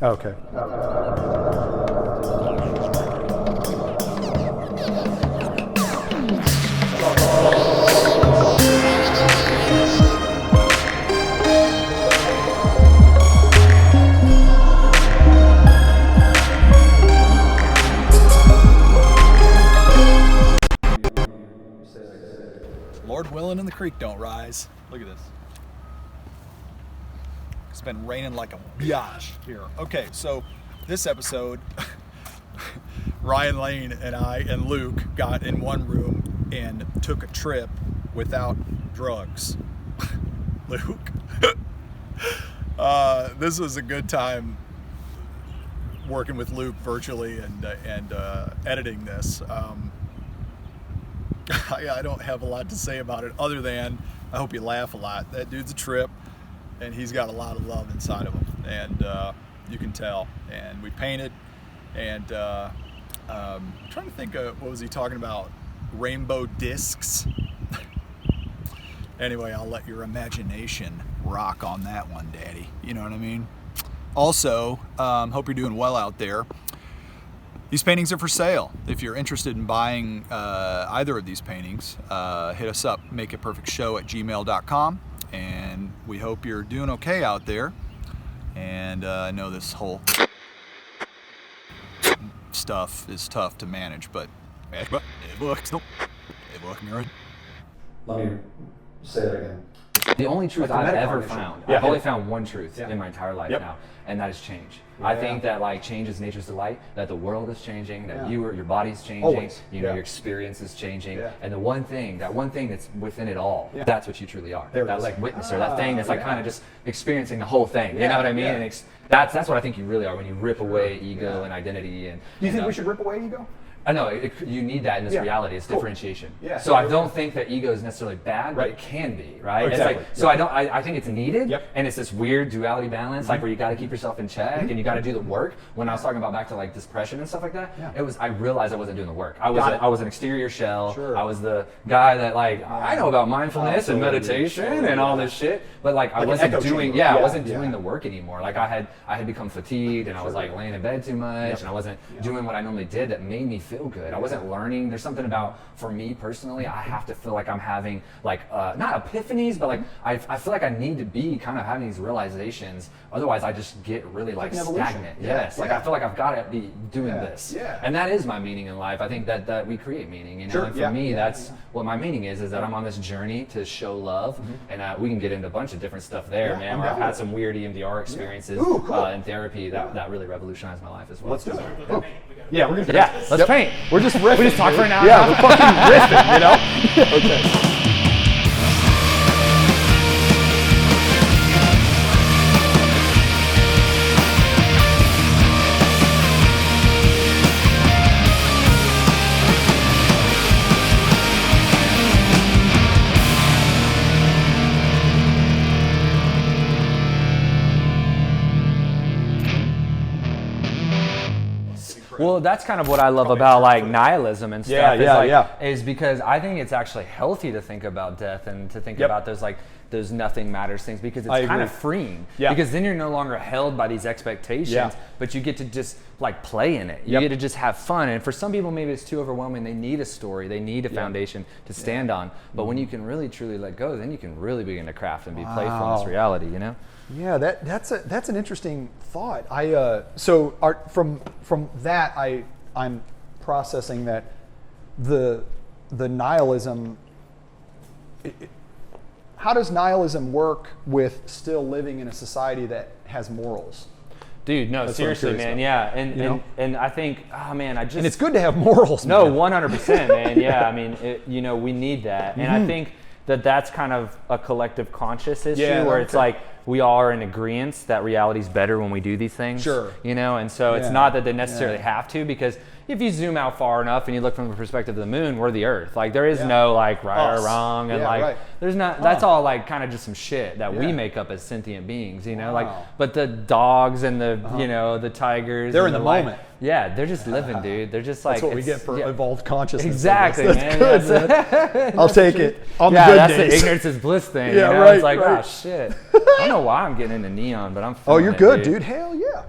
Okay. Lord willing and the creek don't rise. Look at this. It's been raining like a biatch here. Okay, so this episode, Ryan Lane and I and Luke got in one room and took a trip without drugs. Luke, this was a good time working with Luke virtually and editing this. I don't have a lot to say about it other than I hope you laugh a lot. That dude's a trip, and he's got a lot of love inside of him, and you can tell. And we painted, and I'm trying to think of, what was he talking about? Rainbow discs? Anyway, I'll let your imagination rock on that one, Daddy. You know what I mean? Also, hope you're doing well out there. These paintings are for sale. If you're interested in buying either of these paintings, hit us up, makeitperfectshow@gmail.com. And we hope you're doing okay out there. And I know this whole stuff is tough to manage, but it works. Let me say that again. The only truth I've ever found, I've only found one truth in my entire life now, and that is change. I think that like change is nature's delight, that the world is changing, that your body's changing, Always. your experience is changing, and the one thing that's within it all, that's what you truly are. That like witnesser, that thing that's like kind of just experiencing the whole thing. You know what I mean? And that's what I think you really are when you rip away ego and identity. And Do you think we should rip away ego? I know, you need that in this reality. It's differentiation. So I don't think that ego is necessarily bad, but it can be, right? Exactly. It's like, so I think it's needed, and it's this weird duality balance, like where you got to keep yourself in check and you got to do the work. When I was talking about back to like depression and stuff like that, I realized I wasn't doing the work. I was an exterior shell. I was the guy that like, I know about mindfulness and meditation and all this shit, but like I wasn't doing, I wasn't doing the work anymore. Like I had become fatigued and I was like laying in bed too much and I wasn't doing what I normally did that made me feel good. I wasn't learning. There's something about, for me personally, I have to feel like I'm having like not epiphanies, but like I feel like I need to be kind of having these realizations. Otherwise, I just get really like stagnant. Like I feel like I've got to be doing this, and that is my meaning in life. I think that we create meaning, you know. And for me, that's what my meaning is that I'm on this journey to show love, and we can get into a bunch of different stuff there, man. Where I've had some weird EMDR experiences in therapy that really revolutionized my life as well. Let's do it. Yeah, we're gonna. Let's paint. We're just riffing. We just talk for an hour. Yeah, we're fucking riffing, you know? Okay. Well, that's kind of what I love about like nihilism and stuff. Is because I think it's actually healthy to think about death and to think about those nothing matters things, because it's kind of freeing. Because then you're no longer held by these expectations, but you get to just like play in it. You get to just have fun. And for some people, maybe it's too overwhelming. They need a story. They need a foundation to stand on. But when you can really truly let go, then you can really begin to craft and be playful in this reality, you know? Yeah, that's an interesting thought. From that I'm processing that the nihilism. How does nihilism work with still living in a society that has morals? Dude, no, seriously, man, and I think, and it's good to have morals. No, 100%, man. Yeah, I mean, we need that, and I think that's kind of a collective conscious issue where it's like we all are in agreement that reality's better when we do these things. Sure. You know, and so it's not that they necessarily have to, because if you zoom out far enough and you look from the perspective of the moon, we're the Earth. Like there is no like right or wrong, and there's not. That's all like kind of just some shit that we make up as sentient beings, you know. Like, but the dogs and the the tigers, they're in the moment. Yeah, they're just living, dude. They're just like, that's what we get for evolved consciousness. Exactly, man. Good, man. I'll take it. On the good that's days. The ignorance is bliss thing. Yeah, you know? right. It's like, right. oh shit. I don't know why I'm getting into neon, but I'm feeling you're good, dude. Hell yeah.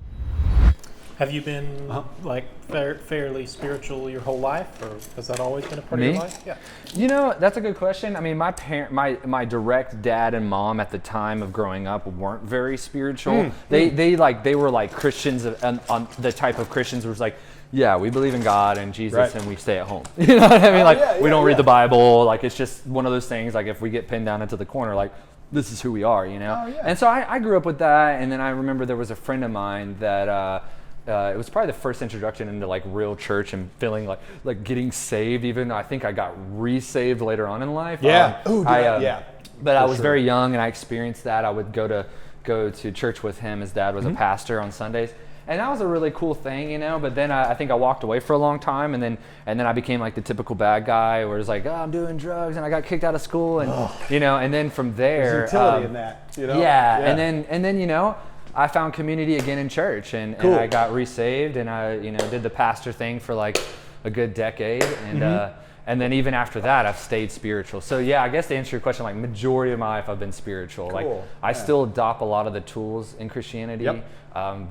Have you been like fairly spiritual your whole life, or has that always been a part of Me? your life? Yeah. You know, that's a good question. I mean, my direct dad and mom at the time of growing up weren't very spiritual. They were like Christians on the type of Christians who was like, yeah, we believe in God and Jesus and we stay at home. You know what I mean? We don't read the Bible. Like, it's just one of those things. Like, if we get pinned down into the corner, like, this is who we are, you know? And so I grew up with that. And then I remember there was a friend of mine that it was probably the first introduction into like real church and feeling like getting saved, even though I think I got re-saved later on in life. But I was very young and I experienced that. I would go to church with him. His dad was a pastor on Sundays. And that was a really cool thing, you know. But then I think I walked away for a long time, and then I became like the typical bad guy, where it's like, oh, I'm doing drugs, and I got kicked out of school, and you know. And then from there, there's utility in that, you know. And then you know, I found community again in church, and I got re-saved, and I did the pastor thing for like a good decade, and then even after that, I've stayed spiritual. So yeah, I guess to answer your question, like majority of my life, I've been spiritual. Like I still adopt a lot of the tools in Christianity.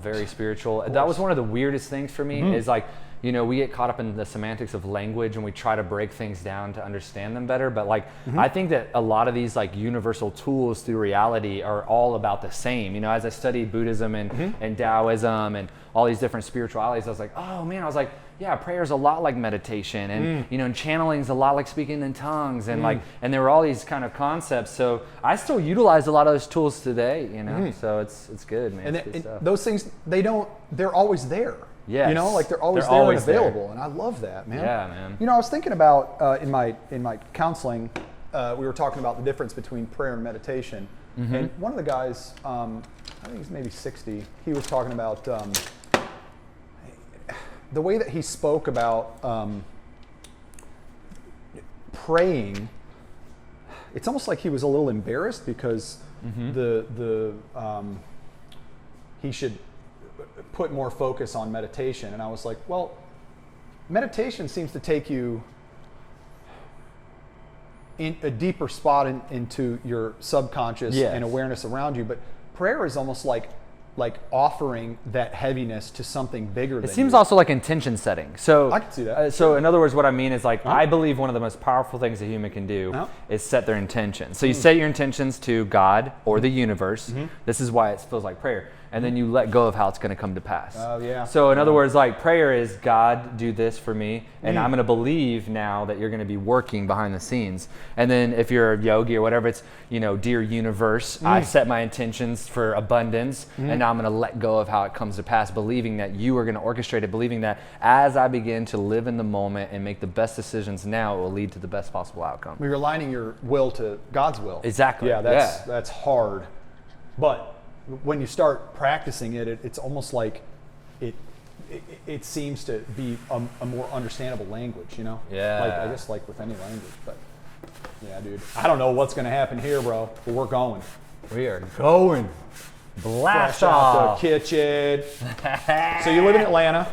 Very spiritual. That was one of the weirdest things for me is like, you know, we get caught up in the semantics of language and we try to break things down to understand them better. But like, I think that a lot of these like universal tools through reality are all about the same. You know, as I studied Buddhism and Taoism and all these different spiritualities, I was like, oh man, I was like, yeah, prayer is a lot like meditation, and you know, and channeling is a lot like speaking in tongues, and like, and there were all these kind of concepts. So I still utilize a lot of those tools today, you know. So it's good, man. And those things, they're always there. Yes. You know, like they're always there and available, and I love that, man. Yeah, man. You know, I was thinking about in my counseling, we were talking about the difference between prayer and meditation, and one of the guys, I think he's maybe 60, he was talking about the way that he spoke about praying. It's almost like he was a little embarrassed because he should put more focus on meditation. And I was like, well, meditation seems to take you in a deeper spot into your subconscious and awareness around you. But prayer is almost like offering that heaviness to something bigger than you. It seems also like intention setting. So I can see that. So in other words, what I mean is like, I believe one of the most powerful things a human can do is set their intention. So you set your intentions to God or the universe. This is why it feels like prayer. And then you let go of how it's going to come to pass. So in other words, like prayer is, God, do this for me, and I'm going to believe now that you're going to be working behind the scenes. And then if you're a yogi or whatever, it's, you know, dear universe, I set my intentions for abundance, and now I'm going to let go of how it comes to pass, believing that you are going to orchestrate it, believing that as I begin to live in the moment and make the best decisions now, it will lead to the best possible outcome. You're aligning your will to God's will. Exactly. Yeah, that's hard. But when you start practicing it, it's almost like it seems to be a more understandable language, you know? Yeah. Like, I guess like with any language, but yeah, dude. I don't know what's gonna happen here, bro, but we're going. We are going. Blast off. The kitchen. So you live in Atlanta.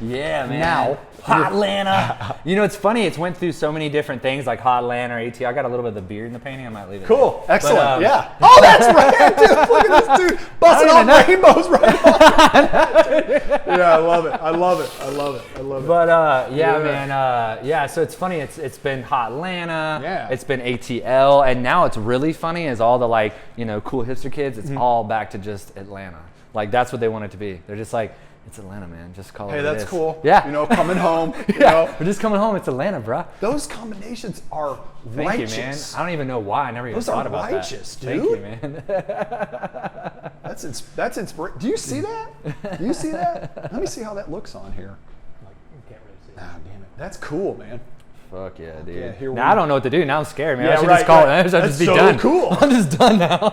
Yeah, man. Now. Hot Atlanta. You know, it's funny. It's went through so many different things, like Hot Atlanta or AT. I got a little bit of the beard in the painting. I might leave it. Cool. There. Excellent. But, yeah. Oh, that's right, dude. Look at this dude busting off rainbows right off. Yeah, I love it. I love it. I love it. I love it. But man. So it's funny. It's been Hot Atlanta. Yeah. It's been ATL, and now it's really funny is all the like, you know, cool hipster kids. It's all back to just Atlanta. Like that's what they want it to be. They're just like, it's Atlanta, man. Just call it. Hey, that's cool. Yeah. You know, coming home. You know? We're just coming home. It's Atlanta, bro. Those combinations are Thank righteous. you, man. I don't even know why. I never even thought about that. Those are righteous, dude. Thank you, man. That's inspiring. Do you see that? Do you see that? Let me see how that looks on here. You can't really see it. Ah, damn it. That's cool, man. Fuck yeah, dude. Yeah, here now I don't know what to do. Now I'm scared, man. Yeah, I should right, just call it. I should That's just be so done. Cool. I'm just done now.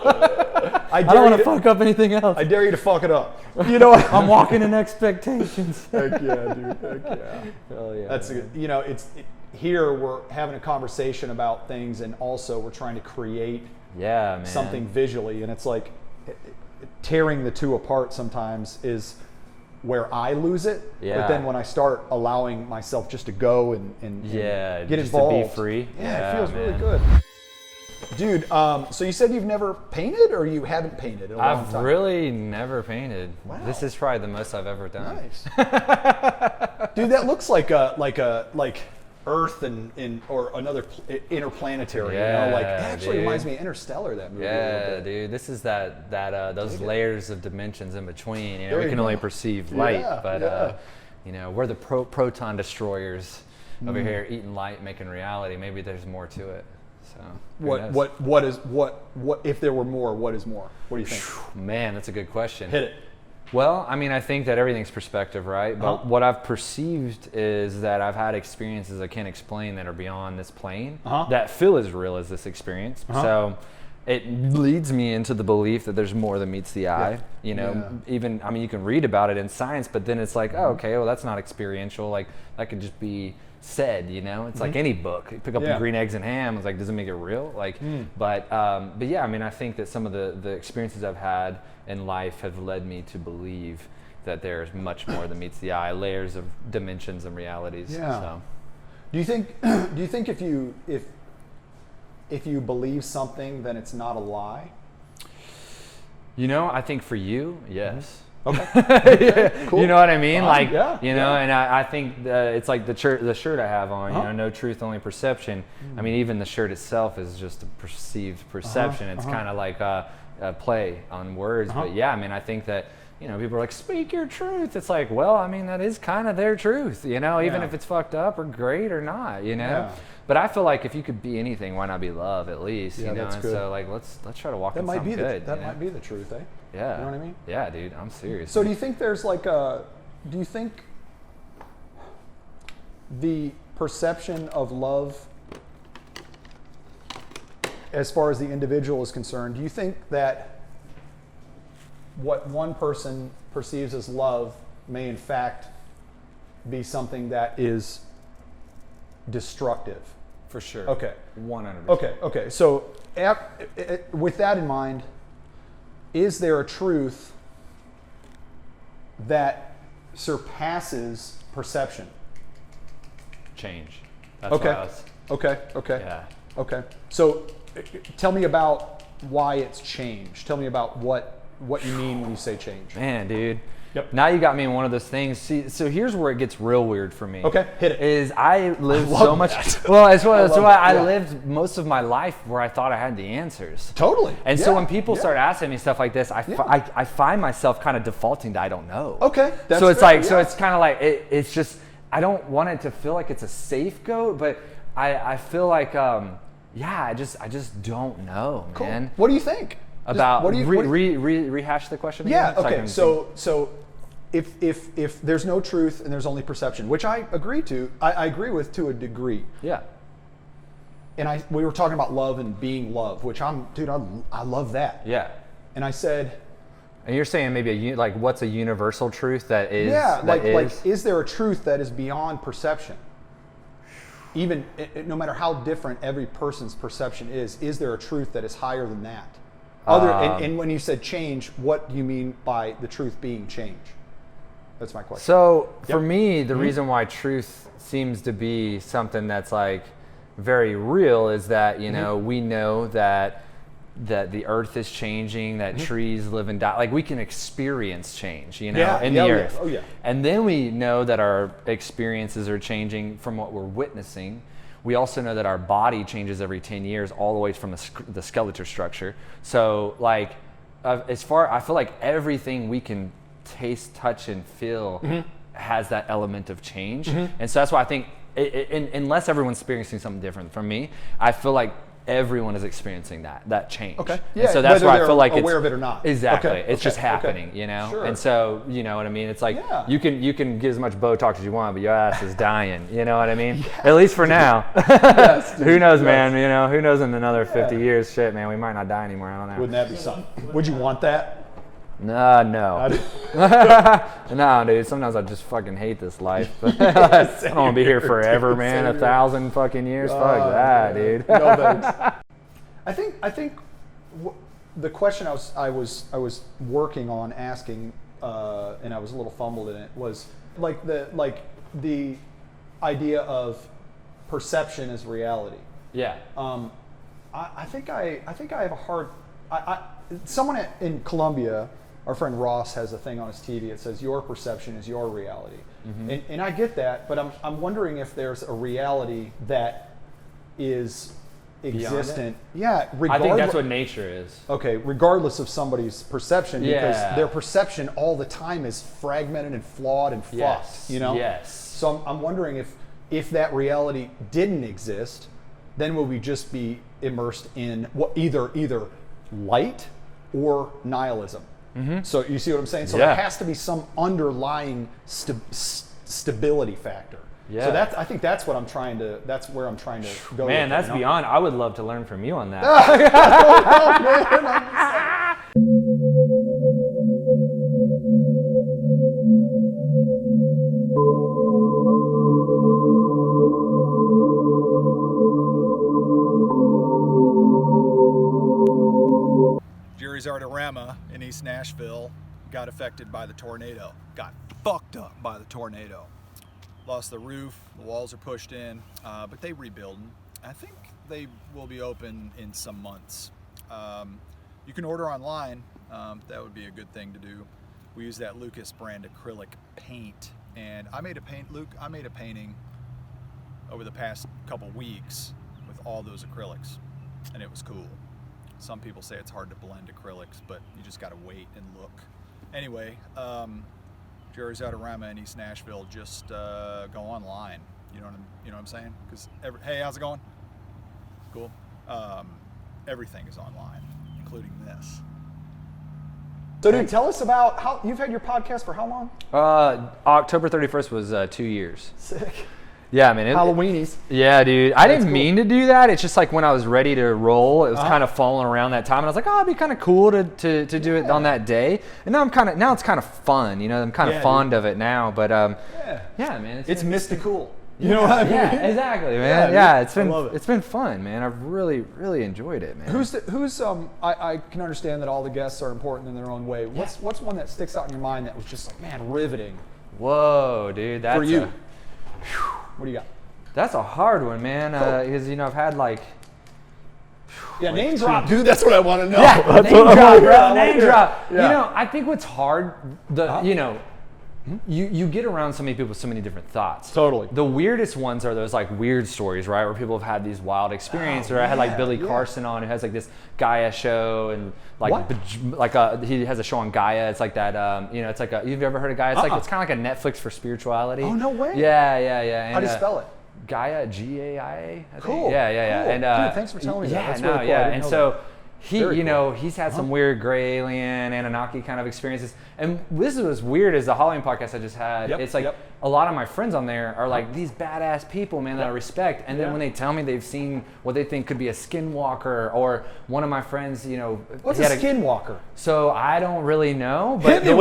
I don't want to fuck up anything else. I dare you to fuck it up. You know what? I'm walking in expectations. Heck yeah, dude. Heck yeah. Hell yeah. That's a, you know, here we're having a conversation about things, and also we're trying to create man. something visually, and it's like tearing the two apart sometimes is where I lose it. Yeah. But then when I start allowing myself just to go and get just involved, to be free. it feels man. really good. Dude, so you said you've never painted, or you haven't painted in a long I've time? really never painted. Wow. This is probably the most I've ever done. Nice. Dude, that looks like Earth and or another interplanetary. Yeah, you know, like it actually dude. reminds me of Interstellar. That movie. a little Yeah, bit. dude. This is those layers of dimensions in between. You know, There we you can go. only perceive light, Yeah, but yeah. you know, we're the proton destroyers over here, eating light, making reality. Maybe there's more to it. So who knows? What if there were more? What is more? What do you think? Man, that's a good question. Hit it. Well, I mean, I think that everything's perspective, right? But what I've perceived is that I've had experiences I can't explain that are beyond this plane that feel as real as this experience. So it leads me into the belief that there's more than meets the eye. You know, even, I mean, you can read about it in science, but then it's like, oh, okay, well, that's not experiential. Like, that could just be said, you know? It's like any book. You pick up Green Eggs and Ham, it's like, does it make it real? Like, but yeah, I mean, I think that some of the experiences I've had in life have led me to believe that there's much more than meets the eye, layers of dimensions and realities. Yeah. So. Do you think if you believe something, then it's not a lie? You know, I think for you, yes. Okay. Cool. You know what I mean? Fine. Like, Yeah, you know, and I think it's like the shirt I have on, you know, no truth, only perception. I mean, even the shirt itself is just a perceived perception. It's kind of like a play on words. But yeah, I mean, I think that, you know, people are like, speak your truth. It's like, well, I mean, that is kind of their truth, you know, even if it's fucked up or great or not, you know. Yeah. But I feel like if you could be anything, why not be love at least, Yeah, you know? that's And good. so like, let's try to walk That in might something be good. that you know? might be the truth, eh? Yeah. You know what I mean? Yeah, dude, I'm serious. So do you think there's like do you think the perception of love as far as the individual is concerned, do you think that what one person perceives as love may in fact be something that is destructive? For sure. Okay. 100%. Okay. So with that in mind, is there a truth that surpasses perception? Change. That's Okay. why I was, Okay. yeah. Okay. So tell me about why it's changed. Tell me about what you mean when you say change. Man, dude. Yep. Now you got me in one of those things. See, so here's where it gets real weird for me. Okay, hit it. Is I lived love so much. that. Well, that's why love I that, yeah. lived most of my life where I thought I had the answers. Totally. And so Yeah, when people yeah. start asking me stuff like this, I find myself kind of deforting to I don't know. Okay. That's So it's fair, like, so yeah. it's kind of like, it's just, I don't want it to feel like it's a safe goat, but I feel like, yeah, I just don't know, Cool. man. What do you think? About, what do you, rehash the question yeah, again? okay. So if there's no truth and there's only perception, which I agree to, I agree with to a degree. Yeah. And we were talking about love and being love, which I love that. Yeah. And I said, And you're saying maybe like what's a universal truth that is? yeah, that like is there a truth that is beyond perception? Even no matter how different every person's perception is there a truth that is higher than that? And when you said change, what do you mean by the truth being change? That's my question. So for Yep. me, the reason why truth seems to be something that's like very real is that, you know, we know that the earth is changing, that trees live and die. Like we can experience change, you know, Yeah, in yeah, the oh, yeah. earth. Oh, yeah. And then we know that our experiences are changing from what we're witnessing. We also know that our body changes every 10 years, all the way from the skeletal structure. So like, I feel like everything we can taste, touch, and feel has that element of change. And so that's why I think, unless everyone's experiencing something different from me, I feel like everyone is experiencing that change. Okay. And Yeah, so that's whether why I they're feel like aware it's, of it or not. Exactly. Okay, It's just okay, happening, okay. you know? Sure. And so, you know what I mean? It's like, Yeah. you can get as much Botox as you want, but your ass is dying. You know what I mean? At least for now. Who knows, man? You know, who knows in another 50 years? Shit, man, we might not die anymore. I don't know. Wouldn't that be something? Would you want that? No. No, dude. Sometimes I just fucking hate this life. But I don't want to be here forever, man. 1,000 fucking years. Fuck that, dude. No thanks. I think the question I was working on asking, and I was a little fumbled in it, was like the idea of perception as reality. Yeah. I think I have a hard. Someone in Colombia, our friend Ross, has a thing on his TV. It says your perception is your reality, and I get that, but I'm wondering if there's a reality that is existent. Yeah, I think that's what nature is. Okay, regardless of somebody's perception, because their perception all the time is fragmented and flawed and fucked. You know. Yes. So I'm wondering if that reality didn't exist, then would we just be immersed in either light or nihilism? So you see what I'm saying? So there has to be some underlying stability factor. Yeah. So I think that's what I'm trying to. That's where I'm trying to go. Man, that's beyond. I would love to learn from you on that. Jerry's Artorama in East Nashville got affected by the tornado. Got fucked up by the tornado. Lost the roof, the walls are pushed in, but they rebuilding. I think they will be open in some months. You can order online. That would be a good thing to do. We use that Lucas brand acrylic paint, and I made a painting over the past couple weeks with all those acrylics, and it was cool. Some people say it's hard to blend acrylics, but you just gotta wait and look. Anyway, Jerry's Autorama in East Nashville, just go online. You know what I'm saying? Because hey, how's it going? Cool. Everything is online, including this. So, dude, tell us about how you've had your podcast for how long? October 31st was 2 years. Sick. Yeah, man. Halloweenies. Yeah, dude. I didn't mean to do that. It's just like when I was ready to roll, it was kind of falling around that time, and I was like, oh, it'd be kind of cool to do it on that day. And now it's kind of fun. You know, I'm kind of fond of it now. But yeah, man, it's mystical. You know what I mean? Yeah, exactly, man. Yeah, it's been fun, man. I've really enjoyed it, man. I can understand that all the guests are important in their own way. What's one that sticks out in your mind that was just like, man, riveting? Whoa, dude, that's for you. What do you got? That's a hard one, man. Because I've had like. Yeah, name drop, dude. That's what I want to know. Yeah, name drop, bro. Name drop. Yeah. I think what's hard, you get around so many people with so many different thoughts. Totally. The weirdest ones are those like weird stories, right? Where people have had these wild experiences. I had like Billy Carson on, who has like this Gaia show, and he has a show on Gaia. It's like that. It's like you've ever heard of Gaia? It's like it's kind of like a Netflix for spirituality. Oh, no way. Yeah. And, how do you spell it? Gaia, G-A-I-A. Cool. Yeah. Cool. And dude, thanks for telling me that. That's really cool. And so he's had some weird gray alien, Anunnaki kind of experiences. And this is what's weird is the Halloween podcast I just had. It's like a lot of my friends on there are like these badass people, man, that I respect. And then when they tell me they've seen what they think could be a skinwalker, or one of my friends, what's a skinwalker? So I don't really know, but the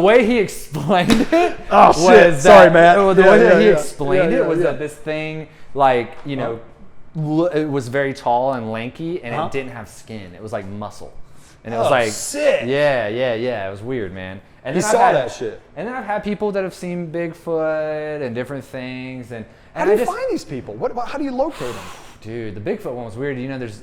way he explained it was that, sorry, Matt. The way that he explained it was that this thing, like, it was very tall and lanky, and it didn't have skin. It was like muscle. And it was like, sick. Yeah. It was weird, man. And you saw that shit. And then I've had people that have seen Bigfoot and different things. And how do you find these people? How do you locate them? Dude, the Bigfoot one was weird.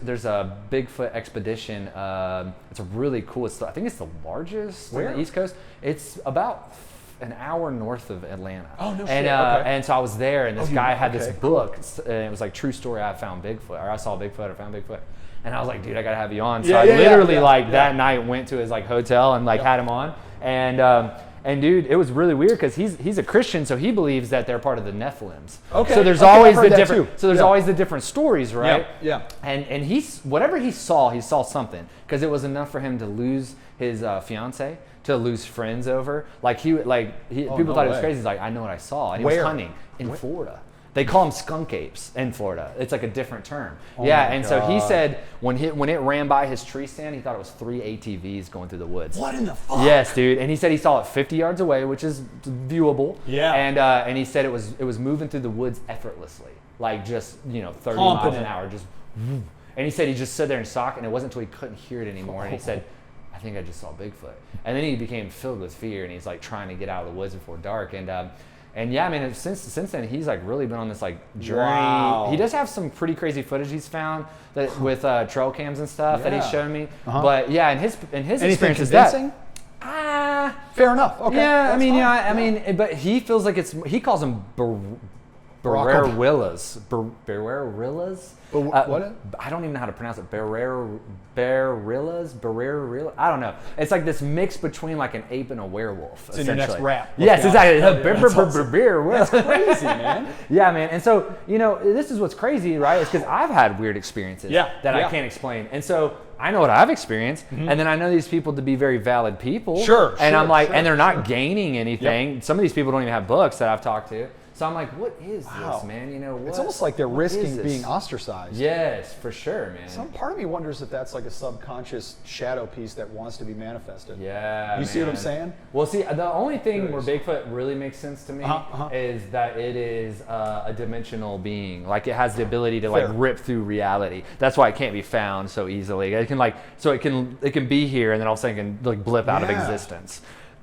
There's a Bigfoot expedition. It's a really cool. I think it's the largest on the East Coast. It's about an hour north of Atlanta. Oh, no shit. And so I was there, and this guy had this book, and it was like True Story. I found Bigfoot, or I saw Bigfoot, or found Bigfoot. And I was like, dude, I gotta have you on. So I literally that night went to his like hotel and like had him on. And dude, it was really weird because he's a Christian, so he believes that they're part of the Nephilims. Okay. So there's always the different. So there's always the different stories, right? Yeah. And whatever he saw something, because it was enough for him to lose his fiance, to lose friends over. People thought it was crazy. He's like, I know what I saw, and he was hunting in Florida. They call them skunk apes in Florida. It's like a different term. So he said when it ran by his tree stand, he thought it was 3 ATVs going through the woods. What in the fuck? Yes, dude. And he said he saw it 50 yards away, which is viewable. Yeah. And he said it was moving through the woods effortlessly, like just 30 miles an hour, just. And he said he just stood there and saw it, and it wasn't until he couldn't hear it anymore. And he said, I think I just saw Bigfoot. And then he became filled with fear, and he's like trying to get out of the woods before dark. And yeah, I mean, since then, he's like really been on this like journey. Wow. He does have some pretty crazy footage he's found that with trail cams and stuff that he's shown me. But yeah, in his experience is convincing? Fair enough. Okay. Yeah, I mean, fine. I mean, but he feels like he calls them Barrerillas. Barrerillas? What? I don't even know how to pronounce it. Barrerillas? I don't know. It's like this mix between like an ape and a werewolf. It's in your next rap. Yes, exactly. That's crazy, man. Yeah, man. And so, this is what's crazy, right? Is because I've had weird experiences that I can't explain. And so I know what I've experienced, and then I know these people to be very valid people. And I'm like, and they're not gaining anything. Some of these people don't even have books that I've talked to. So I'm like, what is this, man? It's almost like they're risking being ostracized. Yes, for sure, man. Some part of me wonders if that's like a subconscious shadow piece that wants to be manifested. Yeah, You see what I'm saying? Well, see, the only thing where Bigfoot really makes sense to me is that it is a dimensional being. Like, it has the ability to like rip through reality. That's why it can't be found so easily. It can it can be here and then all of a sudden it can like blip out of existence.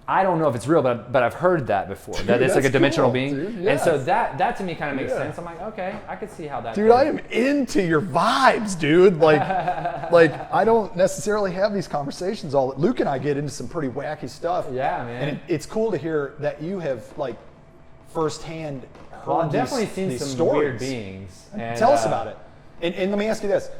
I don't know if it's real, but I've heard that before. Dude, that it's like a dimensional being. Dude, yes. And so that to me kind of makes sense. I'm like, okay, I could see how that. Dude, I am into your vibes, dude. Like I don't necessarily have these conversations Luke and I get into some pretty wacky stuff. Yeah, man. And it's cool to hear that you have like firsthand heard I've definitely seen these some stories. weird beings. And, tell us about it. And let me ask you this.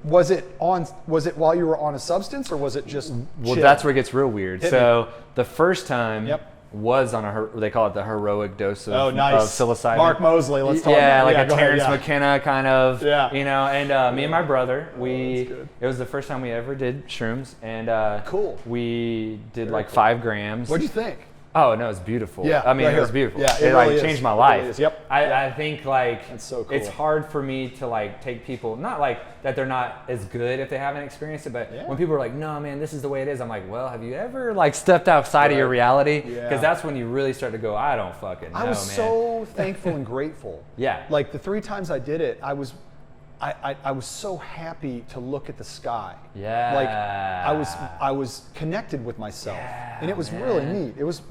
Was it while you were on a substance, or was it just chill? That's where it gets real weird. So the first time was on they call it the heroic dose of psilocybin. Mark Mosley, let's talk about it. Like a Terrence McKenna kind of, and me and my Oh, brother, it was the first time we ever did shrooms, and cool. We did 5 grams. What'd you think? Oh no, it's beautiful. Yeah, I mean, it was beautiful. Yeah, it really changed my life. Really yep. I think that's so cool. It's hard for me to take people, not that they're not as good if they haven't experienced it, but when people are like, no man, this is the way it is. I'm like, well, have you ever stepped outside of your reality? Because that's when you really start to go, I don't fucking know, I was man. so thankful and grateful. Yeah. Like the 3 times I did it, I was so happy to look at the sky. Yeah. Like I was connected with myself, and it was really neat. It was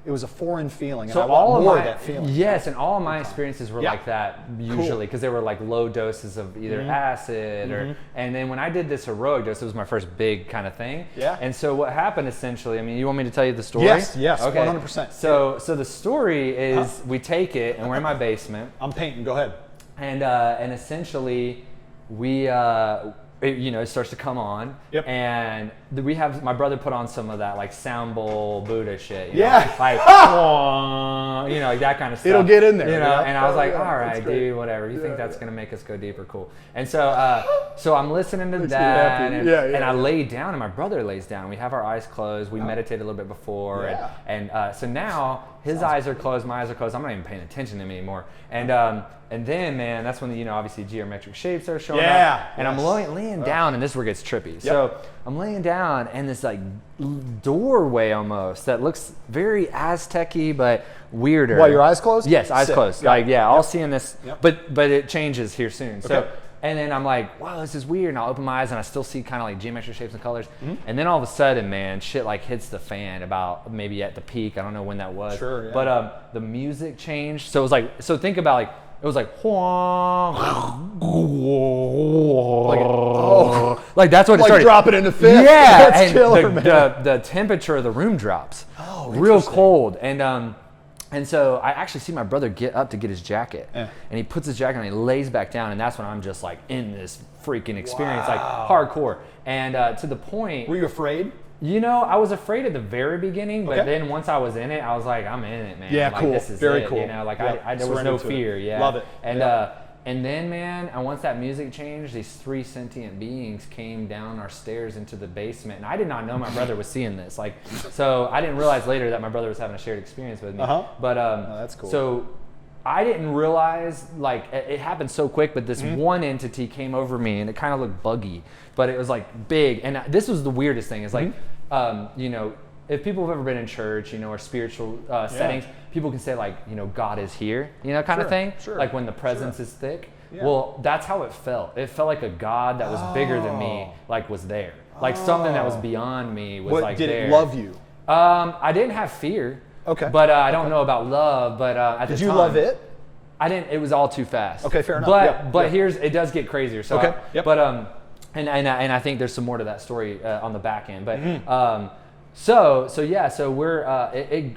it was a foreign feeling. So and I want more of that feeling. Yes, and all of my experiences were like that usually because they were low doses of either acid or. And then when I did this heroic dose, it was my first big kind of thing. Yeah. And so what happened essentially? I mean, you want me to tell you the story? Yes, okay. 100%. So the story is we take it and we're in my basement. I'm painting. Go ahead. And essentially we it starts to come on. Yep. And we have my brother put on some of that sound bowl Buddha shit. You Yeah. know? Like that kind of stuff. It'll get in there. And I was like, all right, dude, whatever. You think that's gonna make us go deeper? Cool. And so I'm listening to that, and I lay down, and my brother lays down. And we have our eyes closed. We meditated a little bit before, and so now his eyes are closed, my eyes are closed. I'm not even paying attention to him anymore. And then, man, that's when obviously geometric shapes are showing up. And I'm laying down, and this is where it gets trippy. Yep. So I'm laying down, and this doorway almost that looks very Aztec-y but weirder. While your eyes closed? Yes, eyes closed. All seeing this, Yep. but it changes here soon. Okay. So. And then I'm like, wow, this is weird. And I'll open my eyes and I still see kind of geometric shapes and colors. And then all of a sudden, man, shit hits the fan about maybe at the peak. I don't know when that was. Sure, yeah. But the music changed. So it was so think about it was that's what it started. Drop it in the fifth. Yeah. That's and killer, man. the temperature of the room drops. Oh, real cold. And so I actually see my brother get up to get his jacket, and he puts his jacket on, and he lays back down, and that's when I'm just in this freaking experience, hardcore. And to the point. Were you afraid? I was afraid at the very beginning, but then once I was in it, I was like, I'm in it, man. Yeah, cool. This is Very it, cool. There was no fear. Yeah. Love it. And then, man, and once that music changed, these 3 sentient beings came down our stairs into the basement, and I did not know my brother was seeing this. So I didn't realize later that my brother was having a shared experience with me. But that's cool. So I didn't realize it happened so quick, but this one entity came over me, and it kind of looked buggy, but it was big. And this was the weirdest thing. It's if people have ever been in church, or spiritual settings, people can say God is here, kind of thing. Sure. When the presence is thick. Yeah. Well, that's how it felt. It felt like a God that was bigger than me, was there. Something that was beyond me was there. Did it love you? I didn't have fear. Okay. But I don't know about love. But at the time, did you love it? I didn't. It was all too fast. Okay, fair enough. But it does get crazier. So okay. And I think there's some more to that story on the back end. But so we're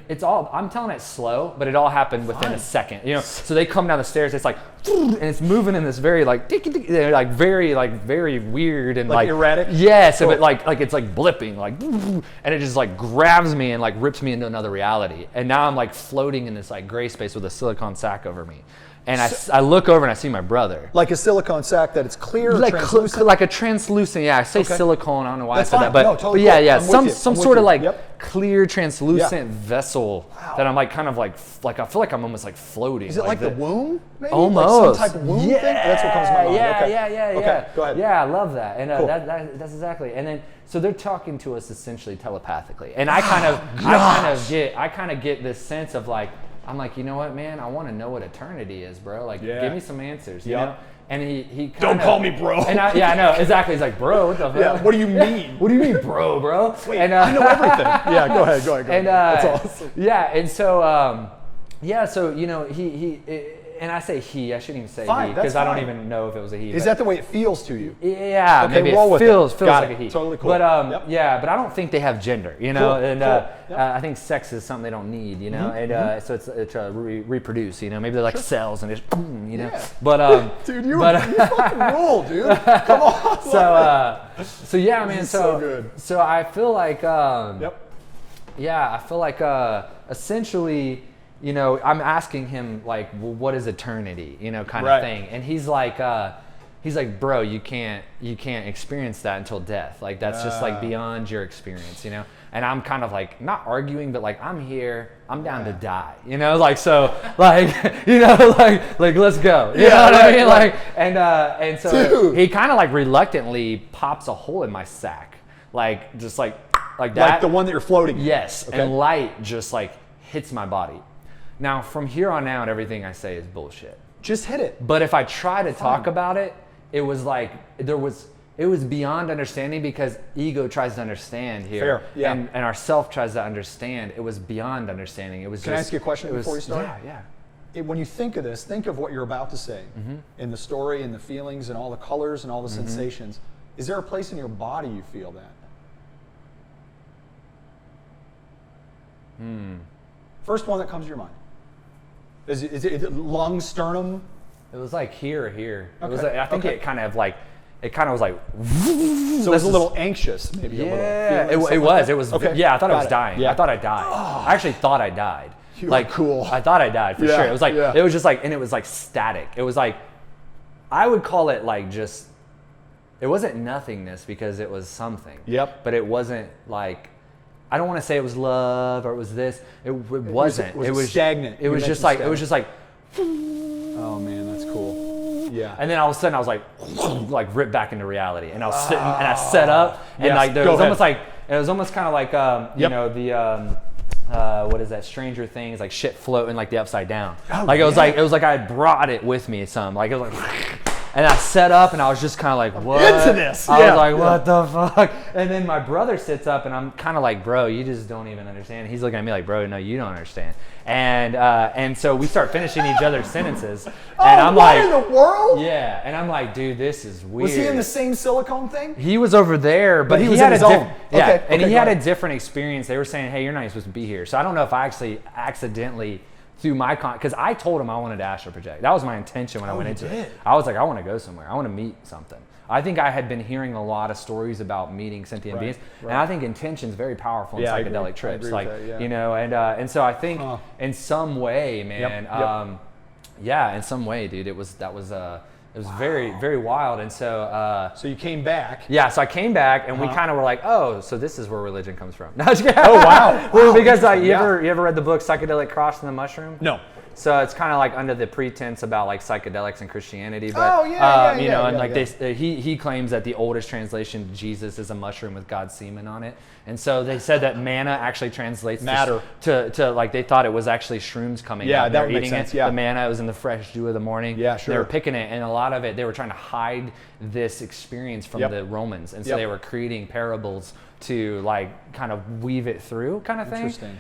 it's all, I'm telling it slow, but it all happened within a second. You know, so they come down the stairs. It's like, and it's moving in this very like very weird and like erratic. Yes, cool. But like it's like blipping like, and it just like grabs me and like rips me into another reality. And now I'm like floating in this like gray space with a silicone sack over me. And I look over and I see my brother. Like a silicone sack that it's clear, like translucent? like a translucent. Yeah, I say silicone. I don't know why That's I said fine. that, No, totally but cool. some sort of like clear, translucent Yeah. vessel that I'm like kind of like I feel like I'm almost like floating. Is it like the womb? Maybe? Almost. Like some type of womb thing? That's what comes to my mind. Yeah. Okay, go ahead. Yeah, I love that, and Cool. that's exactly. And then so they're talking to us essentially telepathically, and I kind of get this sense of like. I'm like, you know what, man? I want to know what eternity is, bro. Like, give me some answers, you know? And he kind of... Don't call me bro. And I know, exactly. He's like, bro, what the fuck? Yeah, what do you mean? What do you mean, bro? Wait, I know everything. Yeah, go ahead. And, that's awesome. Yeah, and so, so, you know, and I say he, I shouldn't even say he, because I don't even know if it was a he. Is that the way it feels to you? Yeah, okay, maybe roll it with feels Got like it. a he. Totally cool. But but I don't think they have gender, you know. Cool. And Cool. I think sex is something they don't need, you know. And so it's reproduce, you know. Maybe they're like cells and just, you know. Yeah. But dude, you fucking rule, dude. Come on. So yeah, man. So good. So I feel like yeah, I feel like essentially. You know, I'm asking him like, well, what is eternity? You know, kind of thing. And he's like, bro, you can't experience that until death. Like that's just like beyond your experience, you know. And I'm kind of like not arguing, but like I'm here, I'm down to die, you know. Like so, like you know, like let's go. You know what I mean? Like and so he kind of like reluctantly pops a hole in my sack, like just like that. Like the one that you're floating in. Yes, and light just like hits my body. Now, from here on out, everything I say is bullshit. Just hit it. But if I try to talk about it, it was like it was beyond understanding because ego tries to understand here. Fair. Yeah. And our self tries to understand. It was beyond understanding. It was. Can I ask you a question before you start? Yeah. When you think of this, think of what you're about to say in the story and the feelings and all the colors and all the sensations. Is there a place in your body you feel that? First one that comes to your mind. Is it lung, sternum? It was like here or here. Okay. It was. I think it kind of was like. So it was a little anxious, maybe. Yeah, a little. It was. It was. Okay. Yeah, I thought I was Got it. dying. Yeah. I thought I died. I actually thought I died. You like are cool. I thought I died for sure. It was like it was just like, and it was like static. It was like, I would call it like just. It wasn't nothingness because it was something. Yep. But it wasn't like. I don't want to say it was love or it was this. It wasn't. It was stagnant. It was just like. It was just like. Oh man, that's cool. Yeah. And then all of a sudden I was like ripped back into reality, and I was sitting and I set up, and like there Go was ahead. almost like it was almost kind of like you know the what is that Stranger Things, like shit floating like the upside down. Like it was like I had brought it with me some, like it was like. And I set up and I was just kind of like, what? Into this. I was like, what the fuck? And then my brother sits up and I'm kind of like, bro, you just don't even understand. He's looking at me like, bro, no, you don't understand. And so we start finishing each other's sentences. And I'm what like, in the world? yeah. And I'm like, dude, this is weird. Was he in the same silicone thing? He was over there, but he he was had in his a own. yeah, Okay, and okay, he go had a ahead. different experience. They were saying, hey, you're not even supposed to be here. So I don't know if I actually accidentally through my because I told him I wanted to astral project. That was my intention when I went into it. I was like, I want to go somewhere. I want to meet something. I think I had been hearing a lot of stories about meeting sentient beings, and I think intention is very powerful in psychedelic trips. Like you know, and so I think in some way, man, in some way, dude, it was very, very wild. And so So you came back. yeah, so I came back and we kind of were like, oh, so this is where religion comes from. No, Oh wow. well, because you ever read the book Psychedelic Cross and the Mushroom? No. So it's kind of like under the pretense about like psychedelics and Christianity, but you know, and like he claims that the oldest translation of Jesus is a mushroom with God's semen on it, and so they said that manna actually translates matter to like they thought it was actually shrooms coming out. And that they were would make eating sense. it. Yeah. The manna was in the fresh dew of the morning. Yeah, sure. They were picking it, and a lot of it they were trying to hide this experience from the Romans, and so they were creating parables to like kind of weave it through, kind of thing. Interesting.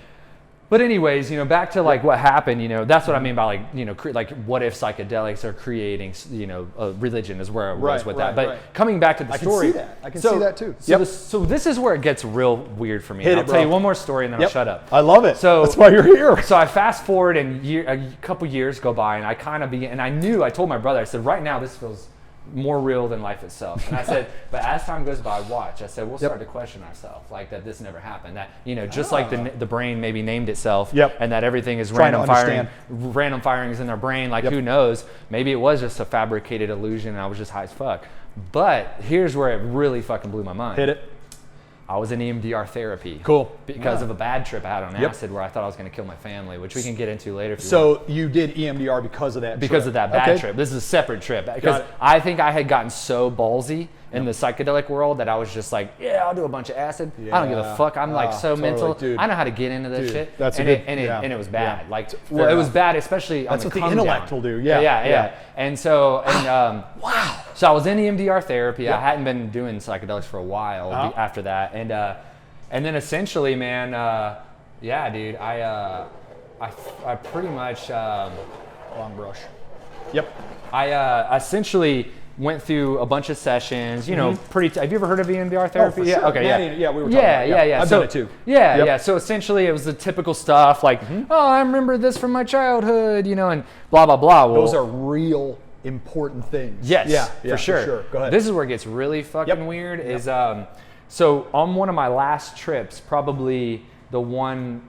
But anyways, back to like what happened, that's what I mean by like, like what if psychedelics are creating, a religion is where it was with that. But coming back to the story. I can see that too. So this is where it gets real weird for me. I'll tell you one more story and then I'll shut up. I love it. So that's why you're here. So I fast forward and a couple years go by and I kind of began, and I told my brother, I said, right now this feels more real than life itself. And I said, but as time goes by, watch. I said, we'll start to question ourselves, like that this never happened. That, just like the brain maybe named itself, and that everything is random firings in their brain, like who knows? Maybe it was just a fabricated illusion and I was just high as fuck. But here's where it really fucking blew my mind. Hit it. I was in EMDR therapy. Cool. Because of a bad trip I had on acid where I thought I was going to kill my family, which we can get into later if you want. So you did EMDR because of that Because of that bad trip. This is a separate trip. Because I think I had gotten so ballsy in the psychedelic world that I was just like, yeah, I'll do a bunch of acid. I don't give a fuck. I'm like so mental. Dude. I know how to get into this shit. That's and it was bad. Like, well, it was bad, especially on the come down. That's what the intellect will do. Yeah. And so, wow. So I was in EMDR therapy. I hadn't been doing psychedelics for a while after that. And then essentially, man, dude, I pretty much long brush. Yep. I essentially went through a bunch of sessions. Have you ever heard of EMDR therapy? Oh, for sure. Okay, we were talking about it. Yeah. I've done it too. Yeah. So essentially, it was the typical stuff like, oh, I remember this from my childhood, and blah blah blah. Well, those are real important things. Yes, for sure. Go ahead. This is where it gets really fucking weird. Is so on one of my last trips, probably the one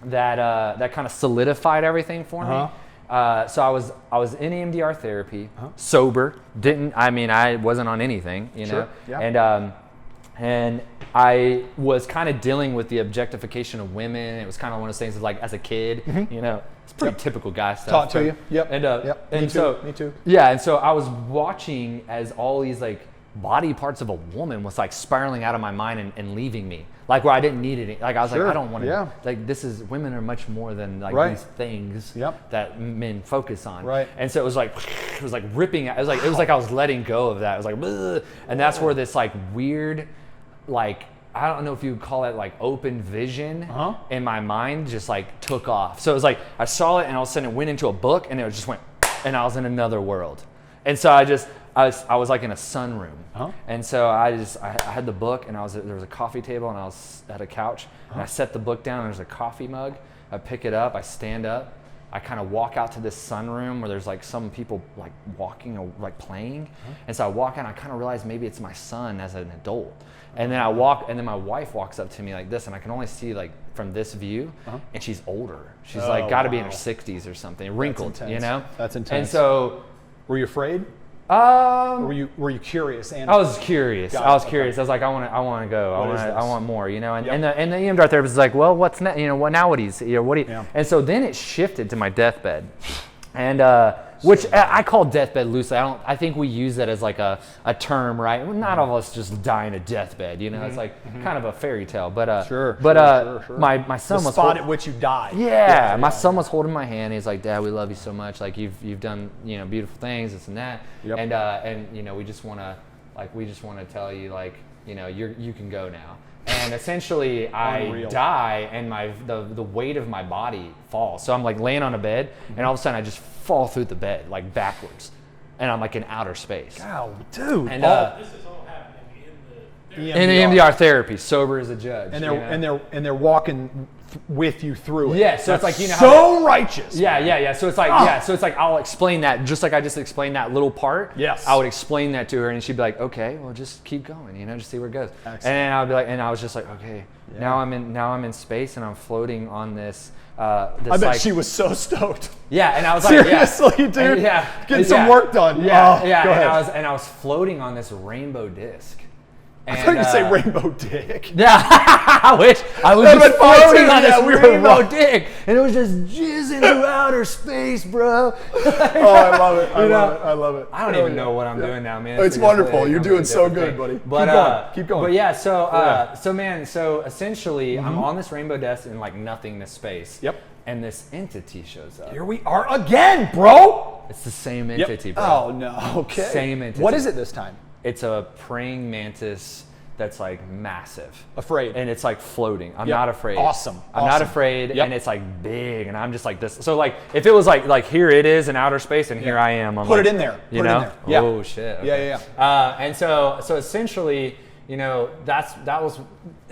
that kind of solidified everything for me. So I was in EMDR therapy, sober. I wasn't on anything, know. Yeah. And I was kind of dealing with the objectification of women. It was kind of one of those things like as a kid, it's pretty typical guy stuff. Taught to you. Yep. And me too. Yeah. And so I was watching as all these like body parts of a woman was like spiraling out of my mind and leaving me, like where I didn't need it. Like I was like, I don't want to. Like women are much more than like these things that men focus on. Right. And so it was like ripping. It was like I was letting go of that. It was like, ugh. And that's where this like weird, like I don't know if you would call it like open vision in my mind just like took off. So it was like I saw it and all of a sudden it went into a book and it just went, and I was in another world. And so I was like in a sunroom, and so I had the book, and there was a coffee table, and I was at a couch, and I set the book down, and there's a coffee mug. I pick it up, I stand up, I kind of walk out to this sunroom where there's like some people like walking or like playing, and so I walk out, and I kind of realize maybe it's my son as an adult, and then I walk, and then my wife walks up to me like this, and I can only see like from this view, and she's older. She's like got to be in her 60s or something, wrinkled, That's intense. And so. Were you afraid? Were you curious? And I was curious. I was curious. I was like, I want to go. I want more. And the EMDR therapist is like, well, what's next? What nowadays? What do you? Yeah. And so then it shifted to my deathbed, and which I call deathbed loosely. I think we use that as like a term, right? Not all of us just die in a deathbed. It's like kind of a fairy tale. But sure. My son was the spot at which you die. Yeah, my son was holding my hand. He's like, Dad, we love you so much. Like you've done beautiful things, this and that. Yep. And we just want to tell you like you can go now. And essentially, I die, and the weight of my body falls. So I'm like laying on a bed, and all of a sudden I just fall through the bed like backwards, and I'm like in outer space. Wow, dude! And this is all happening in the EMDR therapy, sober as a judge. And they're walking with you through it. Yeah, so that's it's like so righteous. Yeah. So it's like so it's like I'll explain that just like I just explained that little part. Yes. I would explain that to her, and she'd be like, okay, well just keep going, just see where it goes. Excellent. And I'd be like, and I was just like, okay, now I'm in space and I'm floating on this. I bet she was so stoked. Yeah, and I was like, seriously, dude, getting some work done. Yeah. Go ahead. And I was floating on this rainbow disc. I thought you'd say rainbow dick. Yeah, I wish I was just floating on this rainbow dick, and it was just jizzing through outer space, bro. I love it. I love it. I don't even know what I'm doing now, man. It's wonderful. You're doing so good, buddy. But keep going. But yeah, so essentially, I'm on this rainbow disc in like nothingness space. Yep. And this entity shows up. Here we are again, bro. It's the same entity, bro. Oh no. Okay. Same entity. What is it this time? It's a praying mantis that's like massive. Afraid. And it's like floating. I'm not afraid. Awesome. I'm not afraid, and it's like big, and I'm just like this. So like if it was like here it is in outer space, and here I am. I'm Put like, it in there. You Put know? it in there. Yeah. Oh shit. Okay. Yeah. And so essentially, you know, that was.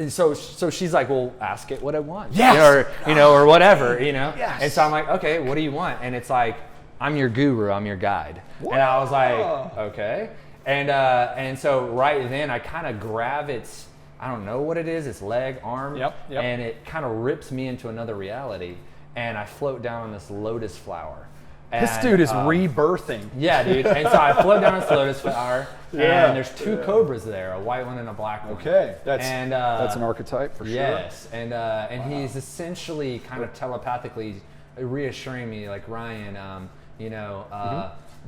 So she's like, well, ask it what I want. Yes. Or whatever, you know. Yes. And so I'm like, okay, what do you want? And it's like, I'm your guru, I'm your guide. Whoa. And I was like, okay. And so right then I kind of grab its, I don't know what it is, its leg, arm, and it kind of rips me into another reality, and I float down on this lotus flower. And, this dude is rebirthing. Yeah, dude. And so I float down this lotus flower, and there's two cobras there, a white one and a black one. Okay, that's an archetype for sure. Yes, and he's essentially kind of telepathically reassuring me, like, Ryan,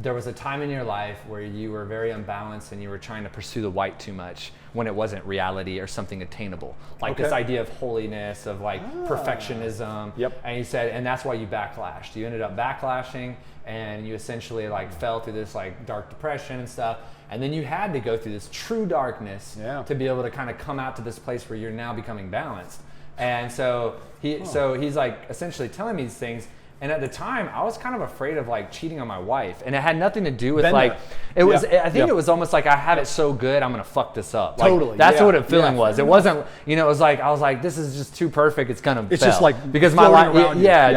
there was a time in your life where you were very unbalanced and you were trying to pursue the white too much when it wasn't reality or something attainable. Like this idea of holiness, of like perfectionism. Yep. And he said, and that's why you backlashed. You ended up backlashing, and you essentially like fell through this like dark depression and stuff. And then you had to go through this true darkness to be able to kind of come out to this place where you're now becoming balanced. And so he's like essentially telling me these things. And at the time, I was kind of afraid of like cheating on my wife, and it had nothing to do with it was. I think it was almost like I have it so good, I'm gonna fuck this up. Like, totally. That's what the feeling was. It wasn't. It was like I was like, this is just too perfect. It's gonna. It's fail. just like because my life.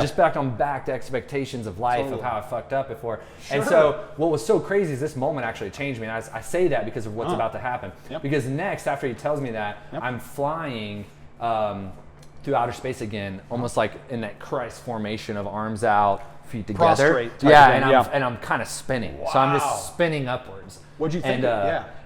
Just back to expectations of life of how I fucked up before. Sure. And so what was so crazy is this moment actually changed me. And I say that because of what's about to happen. Because next, after he tells me that, I'm flying. Through outer space again, almost like in that Christ formation of arms out, feet together. And I'm kind of spinning. Wow. So I'm just spinning upwards. What'd you think?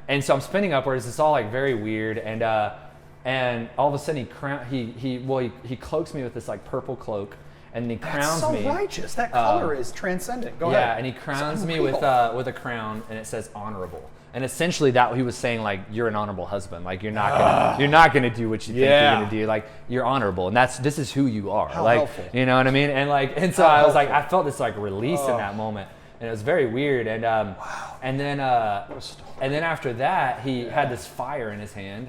And so I'm spinning upwards. It's all like very weird. And all of a sudden he cloaks me with this like purple cloak, and he crowns me. That's so righteous. That color is transcendent. Go ahead. Yeah, and he crowns me with a crown, and it says honorable. And essentially that he was saying, like, you're an honorable husband. Like, you're not gonna do what you think you're gonna do. Like, you're honorable, and this is who you are. How like helpful. You know what I mean? And so I was like, I felt this like release in that moment, and it was very weird. And and then after that he had this fire in his hand,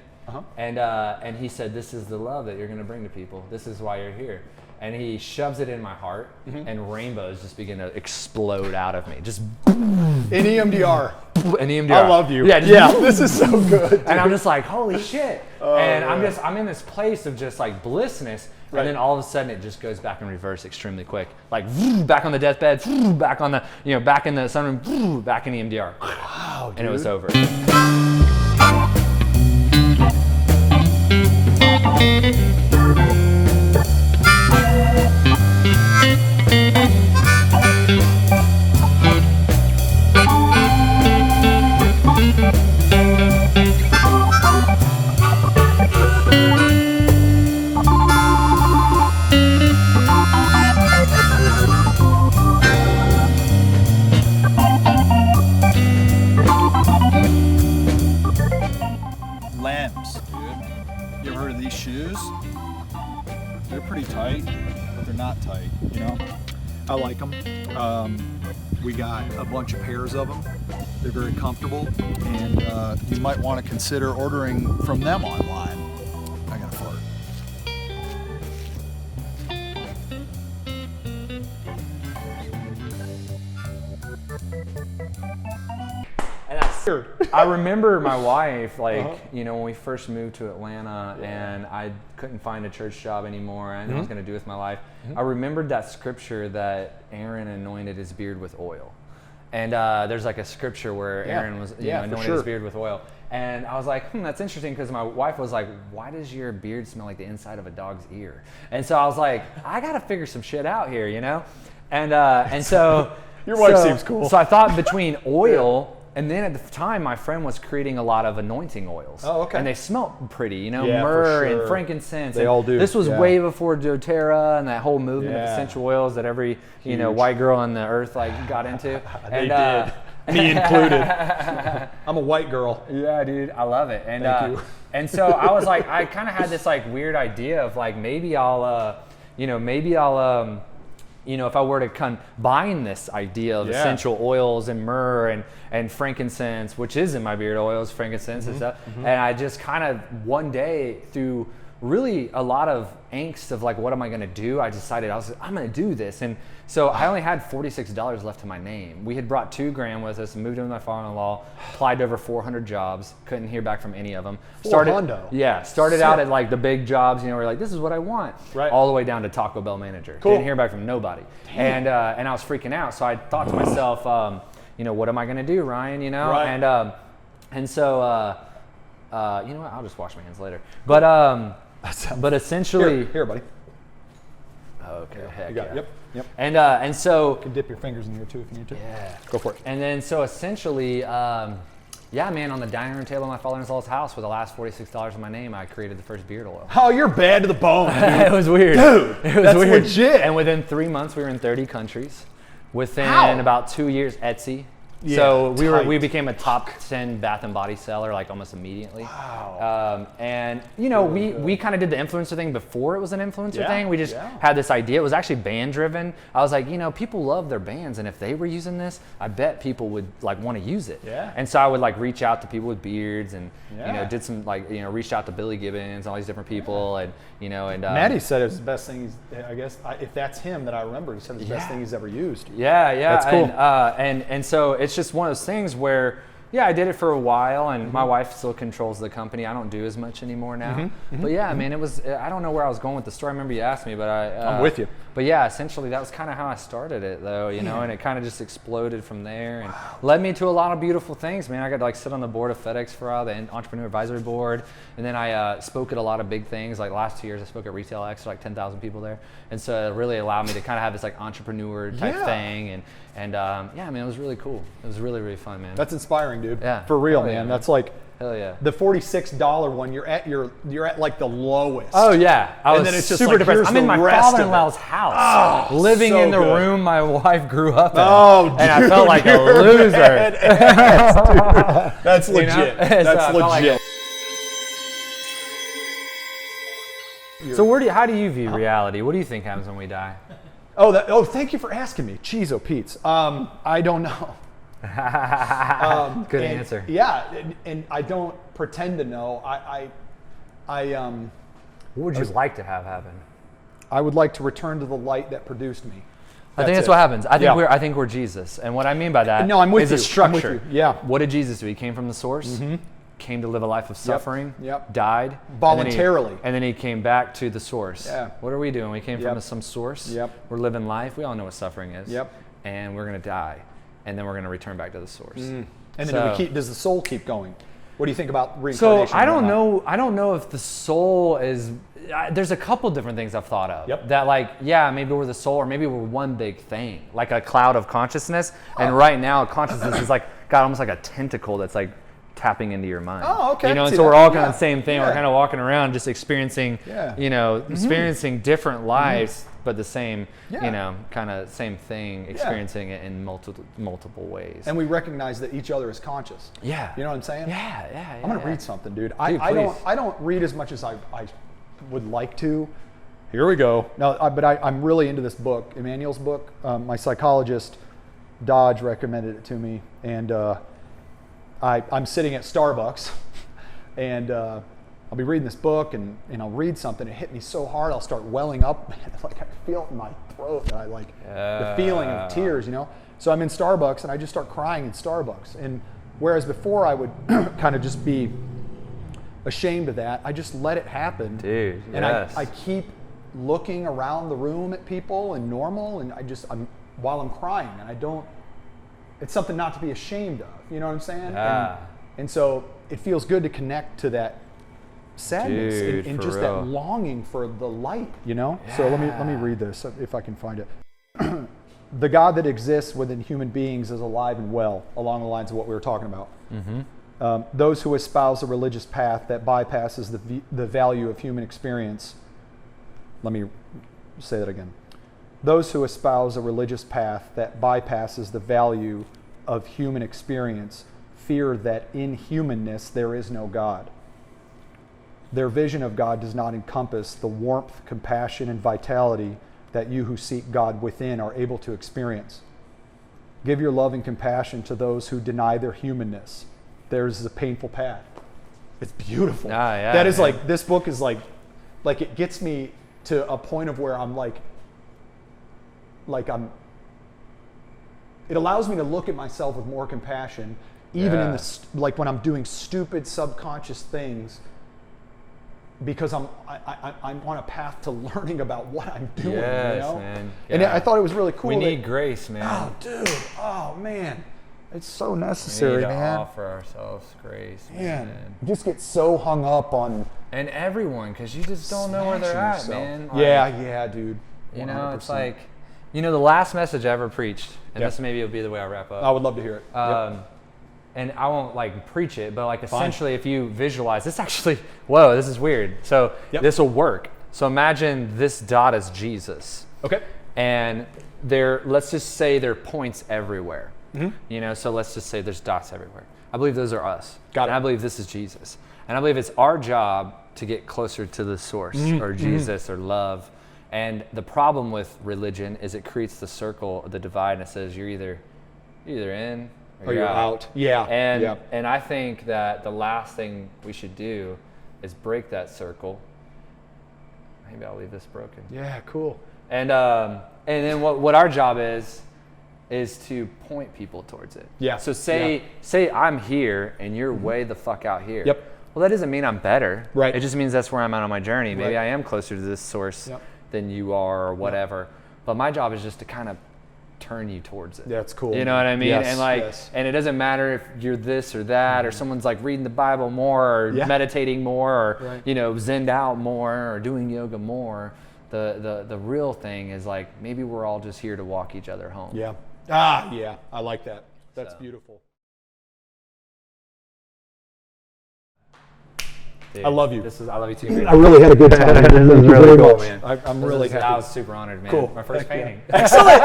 and he said, this is the love that you're gonna bring to people. This is why you're here. And he shoves it in my heart, and rainbows just begin to explode out of me. Just in EMDR. In EMDR. I love you. Yeah, this is so good. Dude. And I'm just like, holy shit. And I'm in this place of just like blissness. Right. And then all of a sudden it just goes back in reverse extremely quick. Like back on the deathbed, back on the, back in the sunroom, back in EMDR. Wow, dude. And it was over. Lems, dude. You ever heard of these shoes? They're pretty tight, but they're not tight, I like them. We got a bunch of pairs of them. They're very comfortable, and you might want to consider ordering from them online. I got a fart. I remember my wife, when we first moved to Atlanta, and I couldn't find a church job anymore. I didn't know what I was going to do with my life. I remembered that scripture that Aaron anointed his beard with oil. And there's like a scripture where Aaron was anointed his beard with oil. And I was like, that's interesting, because my wife was like, why does your beard smell like the inside of a dog's ear? And so I was like, I got to figure some shit out here, And so... Your wife seems cool. So I thought between oil... And then at the time, my friend was creating a lot of anointing oils. Oh, okay. And they smelled pretty, myrrh and frankincense. They all do. This was way before doTERRA and that whole movement of essential oils that every white girl on the earth got into. They did. Me included. I'm a white girl. Yeah, dude, I love it. And Thank you. And so I was like, I kind of had this like weird idea of like maybe I'll if I were to combine this idea of essential oils and myrrh and frankincense, which is in my beard oils, frankincense and stuff, and I just kind of one day through really a lot of angst of like, what am I going to do? I decided I'm going to do this. And so I only had $46 left to my name. We had brought $2,000 with us and moved in with my father-in-law, applied to over 400 jobs, couldn't hear back from any of them. Started out at like the big jobs, we're like, this is what I want. Right. All the way down to Taco Bell manager. Cool. Didn't hear back from nobody. And I was freaking out. So I thought to myself, what am I going to do, Ryan? Right. And so, you know what? I'll just wash my hands later. But essentially, here, buddy. Okay, heck you got it. Yep. And so you can dip your fingers in here too if you need to. Yeah, go for it. And then so essentially, on the dining room table of my father-in-law's house, with the last $46 in my name, I created the first beard oil. Oh, you're bad to the bone, dude. It was weird, dude. It was that's weird. Legit. And within 3 months, we were in 30 countries. Within about 2 years, Etsy. Yeah, so we became a top 10 bath and body seller like almost immediately. Wow. And we kind of did the influencer thing before it was an influencer thing. We just had this idea. It was actually band driven. I was like, people love their bands, and if they were using this, I bet people would like want to use it. Yeah. And so I would like reach out to people with beards and did some like reached out to Billy Gibbons, all these different people, and Maddie said it was the best thing I guess if that's him that I remember, he said it's the best thing he's ever used. Yeah. That's cool. And so it's just one of those things where I did it for a while, and my wife still controls the company. I don't do as much anymore now. But it was, I don't know where I was going with the story. I remember you asked me, but I'm with you. But essentially that was kind of how I started it though, and it kind of just exploded from there and led me to a lot of beautiful things, man. I got to like sit on the board of FedEx for a while, the Entrepreneur Advisory Board. And then I spoke at a lot of big things. Like last 2 years I spoke at Retail X, like 10,000 people there. And so it really allowed me to kind of have this like entrepreneur type thing. And it was really cool. It was really, really fun, man. That's inspiring, dude. Yeah. For real, man. That's like, hell yeah. The $46 one, you're at like the lowest. Oh yeah. I was then it's just super like, depressed. I'm in my father-in-law's house, living in the room my wife grew up in. Oh, dude, and I felt like a loser. That's legit. That's legit. So how do you view reality? What do you think happens when we die? Thank you for asking me. Cheese Pete's. I don't know. Good answer. Yeah, and I don't pretend to know. What would you like to have happen? I would like to return to the light that produced me. I think that's what happens. I think we're Jesus, and what I mean by that is a structure. Yeah. What did Jesus do? He came from the source. Came to live a life of suffering. Died voluntarily, and then he came back to the source. Yeah. What are we doing? We came from some source. Yep. We're living life. We all know what suffering is. Yep. And we're gonna die, and then we're gonna return back to the source. And then does the soul keep going? What do you think about reincarnation? So I don't know. I don't know if the soul is. There's a couple different things I've thought of. Yep. That maybe we're the soul, or maybe we're one big thing, like a cloud of consciousness. And right now, consciousness is like got almost like a tentacle that's like tapping into your mind. Oh, okay. And so we're all kind of the same thing. We're kind of walking around, just experiencing, experiencing different lives, but the same, kind of same thing, experiencing it in multiple ways. And we recognize that each other is conscious. Yeah. You know what I'm saying? Yeah. I'm gonna read something, dude. I don't read as much as I would like to. Here we go. No, but I'm really into this book, Emmanuel's book. My psychologist, Dodge, recommended it to me, and I'm sitting at Starbucks, and I'll be reading this book, and I'll read something. It hit me so hard, I'll start welling up, like I feel it in my throat, and I like the feeling of tears, So I'm in Starbucks, and I just start crying in Starbucks. And whereas before I would kind of just be ashamed of that, I just let it happen. Dude, and I keep looking around the room at people and normal, and I'm while I'm crying, and I don't. It's something not to be ashamed of. You know what I'm saying? Yeah. And so it feels good to connect to that sadness and just real. that longing for the light. Yeah. So let me read this if I can find it. The God that exists within human beings is alive and well, along the lines of what we were talking about. Those who espouse a religious path that bypasses the value of human experience. Let me say that again. Those who espouse a religious path that bypasses the value of human experience fear that in humanness there is no God. Their vision of God does not encompass the warmth, compassion, and vitality that you who seek God within are able to experience. Give your love and compassion to those who deny their humanness. There's a painful path. It's beautiful. That is like, this book is like it gets me to a point of where I'm it allows me to look at myself with more compassion, even in the, like when I'm doing stupid subconscious things, because I'm on a path to learning about what I'm doing. Yes, you know? man. Yeah. And I thought it was really cool. We need grace, man. Oh, dude. Oh, man. It's so necessary, we need to man. offer ourselves grace, man. You just get so hung up on. And everyone, because you just don't know where they're at, yourself. man. Like, yeah, dude. 100%. You know, it's like, you know, the last message I ever preached, and this maybe will be the way I wrap up. I would love to hear it. And I won't like preach it, but like essentially if you visualize, this actually, whoa, this is weird. So this will work. So imagine this dot is Jesus. Okay. And let's just say there are points everywhere. You know, so let's just say there's dots everywhere. I believe those are us. Got it. And I believe this is Jesus. And I believe it's our job to get closer to the source or Jesus or love. And the problem with religion is it creates the circle, the divide, and it says you're either in or you're out. Yeah. And I think that the last thing we should do is break that circle. Maybe I'll leave this broken. Yeah, cool. And then what our job is to point people towards it. Yeah. So say I'm here and you're way the fuck out here. Yep. Well, that doesn't mean I'm better. Right. It just means that's where I'm at on my journey. Maybe I am closer to this source than you are or whatever. But my job is just to kind of turn you towards it. That's cool. You know what I mean? Yes, and like, and it doesn't matter if you're this or that, or someone's like reading the Bible more, or meditating more, or you know, zenned out more, or doing yoga more. The real thing is like maybe we're all just here to walk each other home. Yeah. Yeah. I like that. That's beautiful. Dude, I love you. I love you too, man. I really had a good time. This is really cool, man. I'm really happy. I was super honored, man. Cool. My first painting. Excellent.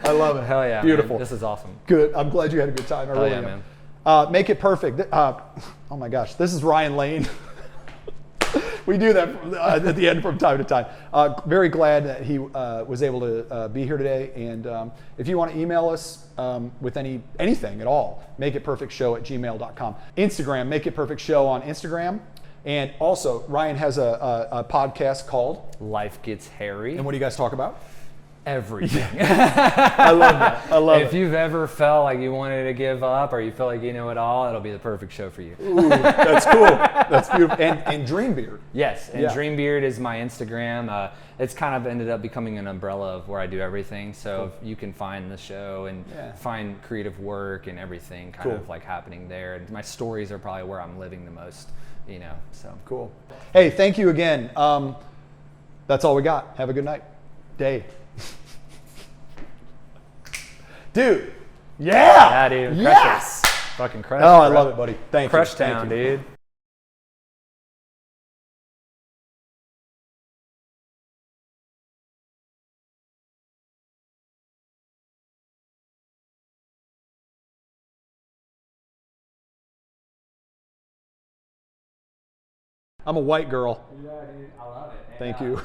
I love it. Hell yeah. Beautiful. Man. This is awesome. Good. I'm glad you had a good time. I really am. Man. Make it perfect. Oh my gosh. This is Ryan Lane. We do that at the end from time to time. Very glad that he was able to be here today. And if you want to email us with anything at all, makeitperfectshow@gmail.com. Instagram, Make It Perfect Show on Instagram. And also, Ryan has a podcast called Life Gets Hairy. And what do you guys talk about? Everything. I love that. I love it. If you've ever felt like you wanted to give up or you feel like you know it all, it'll be the perfect show for you. Ooh, that's cool. That's beautiful. And Dreambeard. Yes, and Dreambeard is my Instagram. It's kind of ended up becoming an umbrella of where I do everything. So you can find the show and find creative work and everything kind of like happening there. And my stories are probably where I'm living the most, you know, so. Cool. Hey, thank you again. That's all we got. Have a good night. Day. Dude. Yeah. Yeah, dude. Yes. Fucking crush. Oh, I love it, buddy. Thank you. Crush Town, dude. I'm a white girl. Yeah, dude. I love it. Thank you.